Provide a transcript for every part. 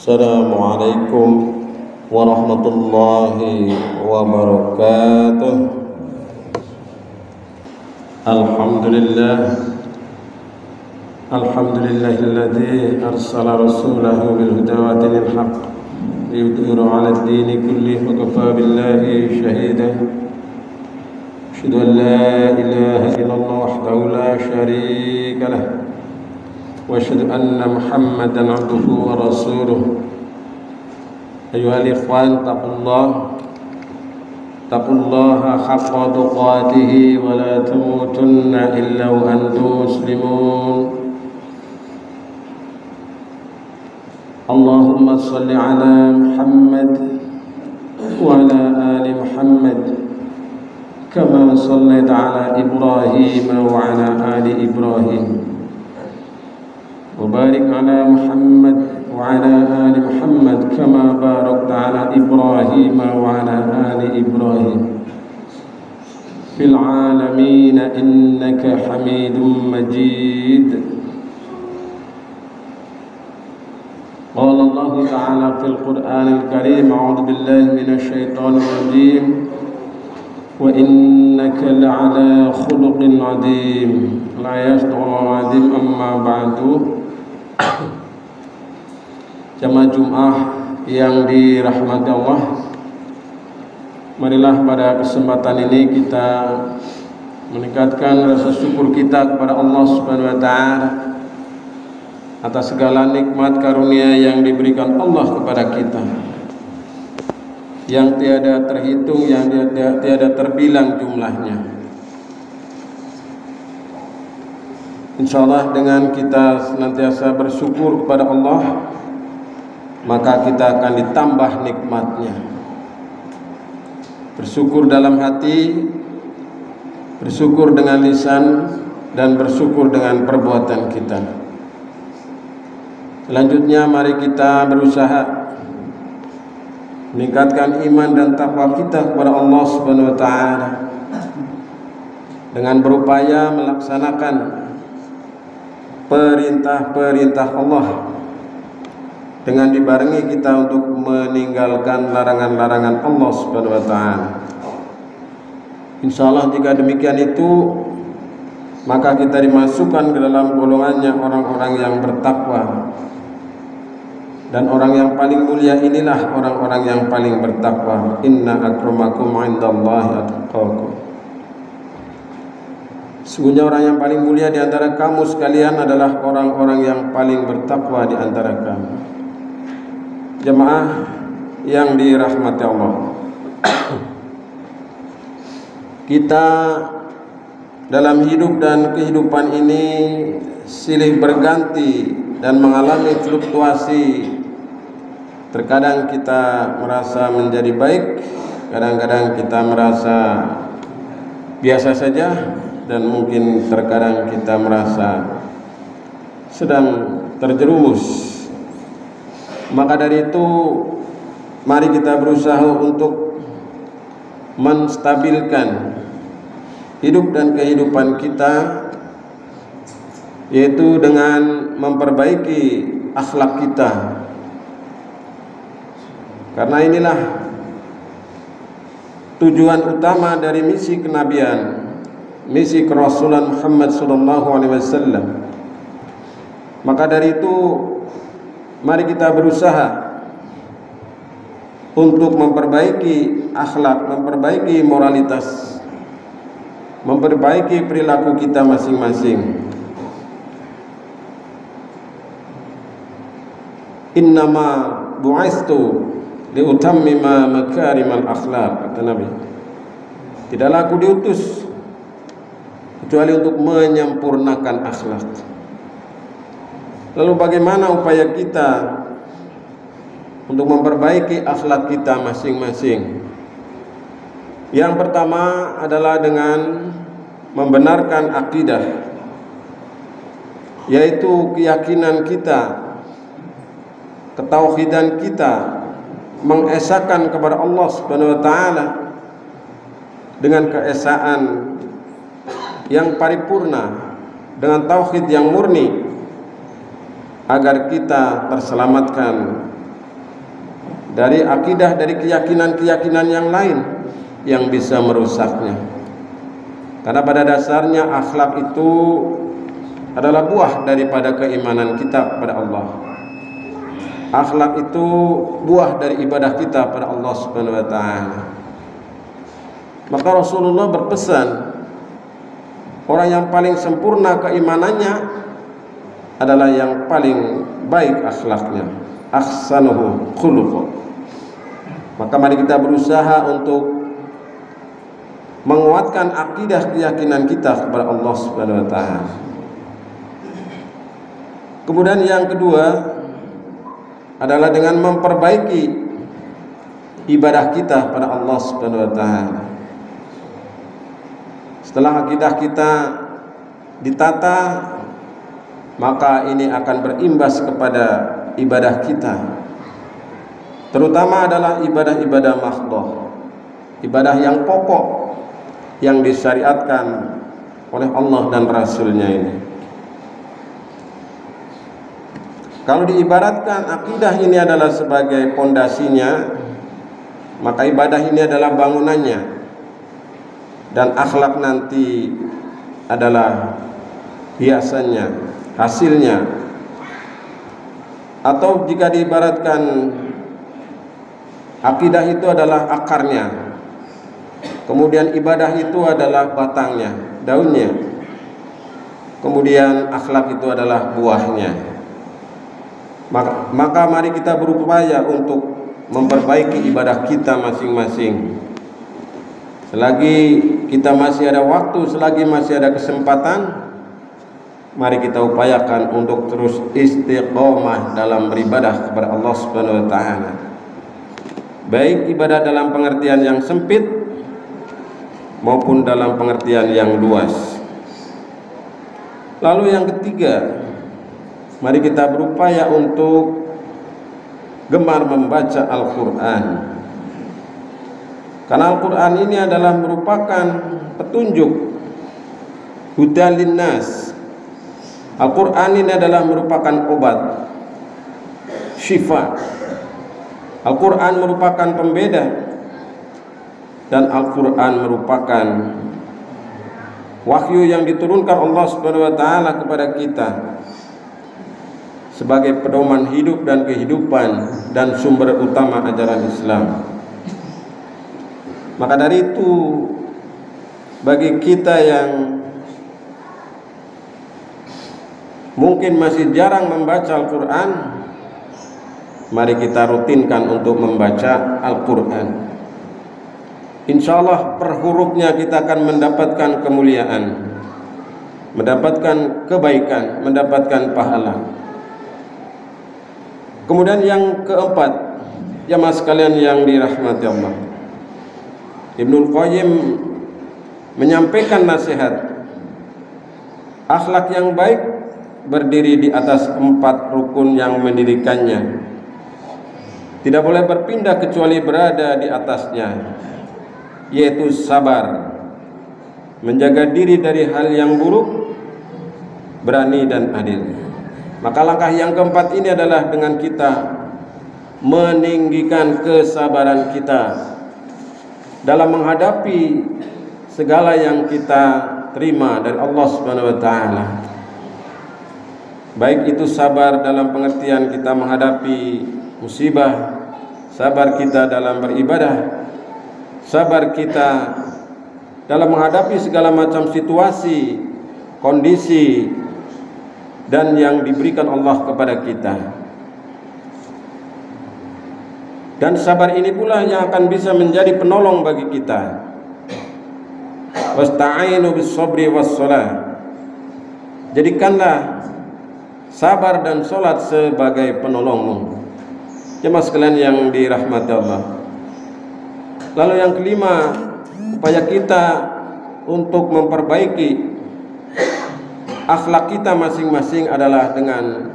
Assalamualaikum warahmatullahi wabarakatuh. Alhamdulillahilladzi arsala rasulahu bil huda wa dinil haqq liyudhhirahu 'ala ad-dini kullihi wa kafaa billahi shahida. Asyhadu an la ilaha illallah wahdahu la syarika lah wa asyhadu anna Muhammadan 'abduhu wa rasuluh. Ayyuhal ikhwan, taqullaha haqqa tuqatih wa la tamutunna illa wa antum muslimun. Allahumma shalli ala Muhammad wa ala ali Muhammad kama shallaita ala Ibrahim wa ala ali Ibrahim wa barik ala Muhammad wa ala ali Muhammad kama barakta ala Ibrahim wa ala ali Ibrahim fil alamin innaka Hamidum Majid. Qala Allah Ta'ala fil Qur'anil Karim, a'udzu billahi minasy syaithanir rajim, wa innaka la'ala khuluqin 'adzim. La yasduru 'adzim amma ba'du. Jamaah Jumat yang dirahmati Allah, marilah pada kesempatan ini kita meningkatkan rasa syukur kita kepada Allah Subhanahu wa Ta'ala atas segala nikmat karunia yang diberikan Allah kepada kita, yang tiada terhitung, yang tiada terbilang jumlahnya. Insyaallah dengan kita senantiasa bersyukur kepada Allah, maka kita akan ditambah nikmatnya. Bersyukur dalam hati, bersyukur dengan lisan, dan bersyukur dengan perbuatan kita. Selanjutnya mari kita berusaha meningkatkan iman dan takwa kita kepada Allah Subhanahu wa Ta'ala dengan berupaya melaksanakan perintah-perintah Allah, dengan dibarengi kita untuk meninggalkan larangan-larangan Allah Subhanahu wa Ta'ala. Insyaallah jika demikian itu, maka kita dimasukkan ke dalam golongannya orang-orang yang bertakwa. Dan orang yang paling mulia inilah orang-orang yang paling bertakwa. Inna akramakum 'indallahi atqakum. Sesungguhnya orang yang paling mulia di antara kamu sekalian adalah orang-orang yang paling bertakwa di antara kamu. Jemaah yang dirahmati Allah, kita dalam hidup dan kehidupan ini silih berganti dan mengalami fluktuasi. Terkadang kita merasa menjadi baik, kadang-kadang kita merasa biasa saja, dan mungkin terkadang kita merasa sedang terjerumus. Maka dari itu, mari kita berusaha untuk menstabilkan hidup dan kehidupan kita, yaitu dengan memperbaiki akhlak kita. Karena inilah tujuan utama dari misi kenabian, misi kerasulan Muhammad sallallahu alaihi wasallam. Maka dari itu, mari kita berusaha untuk memperbaiki akhlak, memperbaiki moralitas, memperbaiki perilaku kita masing-masing. Innama bu'istu liutammima makarimal akhlaq, kata Nabi. Tidaklah aku diutus kecuali untuk menyempurnakan akhlak. Lalu bagaimana upaya kita untuk memperbaiki akhlak kita masing-masing? Yang pertama adalah dengan membenarkan akidah, yaitu keyakinan kita, ketauhidan kita, mengesahkan kepada Allah Subhanahu wa Ta'ala dengan keesaan yang paripurna, dengan tauhid yang murni, agar kita terselamatkan dari akidah, dari keyakinan-keyakinan yang lain yang bisa merusaknya. Karena pada dasarnya akhlak itu adalah buah daripada keimanan kita kepada Allah. Akhlak itu buah dari ibadah kita pada Allah Subhanahu wa taala. Maka Rasulullah berpesan, orang yang paling sempurna keimanannya adalah yang paling baik akhlaknya, ahsanuhu khuluqan. Maka mari kita berusaha untuk menguatkan akidah keyakinan kita kepada Allah Subhanahu wa taala. Kemudian yang kedua adalah dengan memperbaiki ibadah kita pada Allah Subhanahu wa taala. Setelah akidah kita ditata, maka ini akan berimbas kepada ibadah kita. Terutama adalah ibadah-ibadah mahdhah, ibadah yang pokok yang disyariatkan oleh Allah dan Rasul-Nya ini. Kalau diibaratkan akidah ini adalah sebagai pondasinya, maka ibadah ini adalah bangunannya, dan akhlak nanti adalah hiasannya, hasilnya. Atau jika diibaratkan akidah itu adalah akarnya, kemudian ibadah itu adalah batangnya, daunnya, kemudian akhlak itu adalah buahnya. Maka mari kita berupaya untuk memperbaiki ibadah kita masing-masing. Selagi kita masih ada waktu, selagi masih ada kesempatan, mari kita upayakan untuk terus istiqomah dalam beribadah kepada Allah Subhanahu wa taala. Baik ibadah dalam pengertian yang sempit maupun dalam pengertian yang luas. Lalu yang ketiga, mari kita berupaya untuk gemar membaca Al-Quran. Karena Al-Quran ini adalah merupakan petunjuk hudan linnas. Al-Quran ini adalah merupakan obat, syifa. Al-Quran merupakan pembeda, dan Al-Quran merupakan wahyu yang diturunkan Allah Subhanahu wa taala kepada kita sebagai pedoman hidup dan kehidupan dan sumber utama ajaran Islam. Maka dari itu, bagi kita yang mungkin masih jarang membaca Al-Quran, mari kita rutinkan untuk membaca Al-Quran. Insya Allah per hurufnya kita akan mendapatkan kemuliaan, mendapatkan kebaikan, mendapatkan pahala. Kemudian yang keempat, jamaah sekalian yang dirahmati Allah, Ibnul Qayyim menyampaikan nasihat. Akhlak yang baik berdiri di atas 4 rukun yang mendirikannya. Tidak boleh berpindah kecuali berada di atasnya, yaitu sabar, menjaga diri dari hal yang buruk, berani dan adil. Maka langkah yang keempat ini adalah dengan kita meninggikan kesabaran kita dalam menghadapi segala yang kita terima dari Allah Subhanahu wa taala. Baik itu sabar dalam pengertian kita menghadapi musibah, sabar kita dalam beribadah, sabar kita dalam menghadapi segala macam situasi, kondisi, dan yang diberikan Allah kepada kita. Dan sabar ini pula yang akan bisa menjadi penolong bagi kita. Wasta'inu bis-sabri was-shalah. Jadikanlah sabar dan salat sebagai penolongmu. Jemaah sekalian yang dirahmati Allah. Lalu yang kelima, upaya kita untuk memperbaiki akhlak kita masing-masing adalah dengan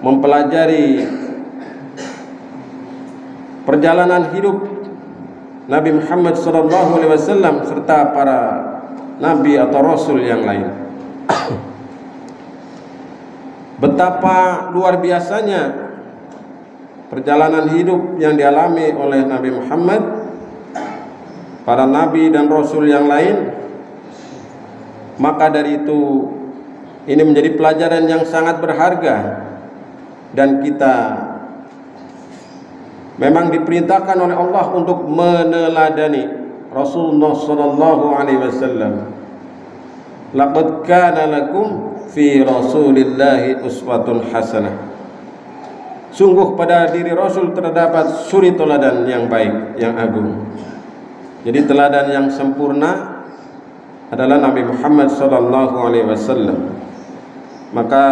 mempelajari perjalanan hidup Nabi Muhammad SAW serta para nabi atau rasul yang lain. Betapa luar biasanya perjalanan hidup yang dialami oleh Nabi Muhammad, para nabi dan rasul yang lain, maka dari itu ini menjadi pelajaran yang sangat berharga, dan kita memang diperintahkan oleh Allah untuk meneladani Rasulullah sallallahu alaihi wasallam. Laqad kana lakum fi Rasulillahi uswatun hasanah. Sungguh pada diri Rasul terdapat suri teladan yang baik, yang agung. Jadi teladan yang sempurna adalah Nabi Muhammad sallallahu alaihi wasallam. Maka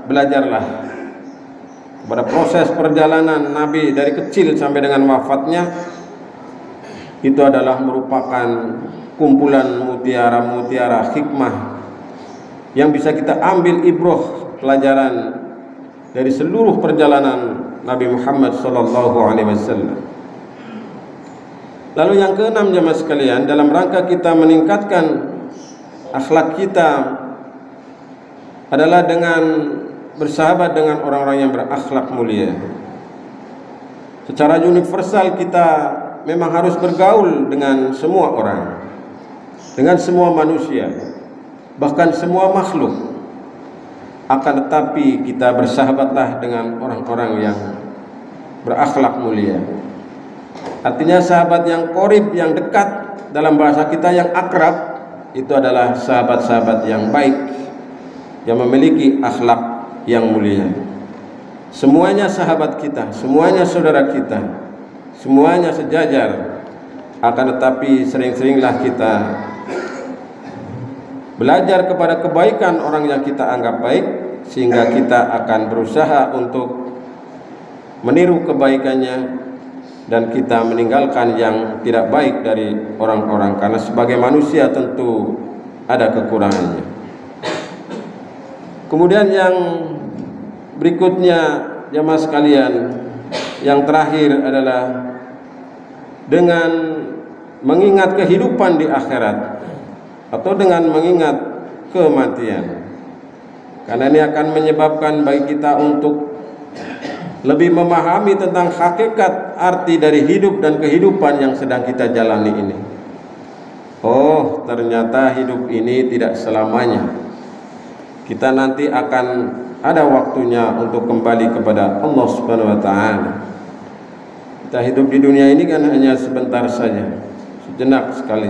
belajarlah pada proses perjalanan Nabi dari kecil sampai dengan wafatnya, itu adalah merupakan kumpulan mutiara-mutiara hikmah yang bisa kita ambil ibroh pelajaran dari seluruh perjalanan Nabi Muhammad sallallahu alaihi wasallam. Lalu yang keenam, jemaah sekalian, dalam rangka kita meningkatkan akhlak kita adalah dengan bersahabat dengan orang-orang yang berakhlak mulia. Secara universal kita memang harus bergaul dengan semua orang, dengan semua manusia, bahkan semua makhluk. Akan tetapi kita bersahabatlah dengan orang-orang yang berakhlak mulia. Artinya sahabat yang qorib, yang dekat, dalam bahasa kita yang akrab, itu adalah sahabat-sahabat yang baik, yang memiliki akhlak yang mulia. Semuanya sahabat kita, semuanya saudara kita, semuanya sejajar. Akan tetapi sering-seringlah kita belajar kepada kebaikan orang yang kita anggap baik, sehingga kita akan berusaha untuk meniru kebaikannya, dan kita meninggalkan yang tidak baik dari orang-orang, karena sebagai manusia tentu ada kekurangannya. Kemudian yang berikutnya, jamaah sekalian, yang terakhir adalah dengan mengingat kehidupan di akhirat, atau dengan mengingat kematian, karena ini akan menyebabkan bagi kita untuk lebih memahami tentang hakikat arti dari hidup dan kehidupan yang sedang kita jalani ini. Oh, ternyata hidup ini tidak selamanya. Kita nanti akan ada waktunya untuk kembali kepada Allah Subhanahu wa taala. Kita hidup di dunia ini kan hanya sebentar saja, sejenak sekali.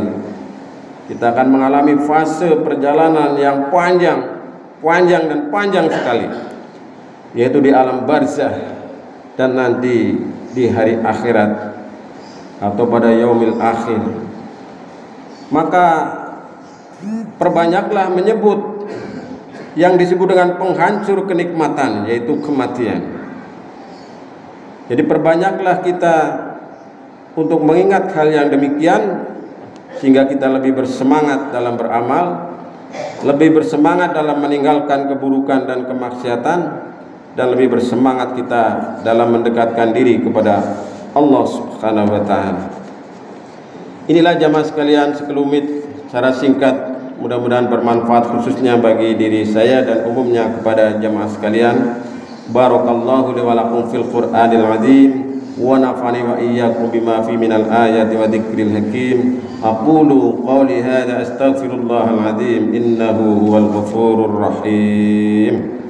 Kita akan mengalami fase perjalanan yang panjang dan panjang sekali, yaitu di alam barzah, dan nanti di hari akhirat atau pada yaumil akhir. Maka perbanyaklah menyebut yang disebut dengan penghancur kenikmatan, yaitu kematian. Jadi perbanyaklah kita untuk mengingat hal yang demikian, sehingga kita lebih bersemangat dalam beramal, lebih bersemangat dalam meninggalkan keburukan dan kemaksiatan, dan lebih bersemangat kita dalam mendekatkan diri kepada Allah Subhanahu wa taala. Inilah jamaah sekalian sekelumit secara singkat, mudah-mudahan bermanfaat khususnya bagi diri saya dan umumnya kepada jamaah sekalian. Barakallahu li wa lakum fil Qur'anil azim, wa nafa'ani wa iyyakum bima fi minal ayati wa dzikril hakim. Aqulu qawli hadza astaghfirullahal azim, innahu huwal ghafurur rahim.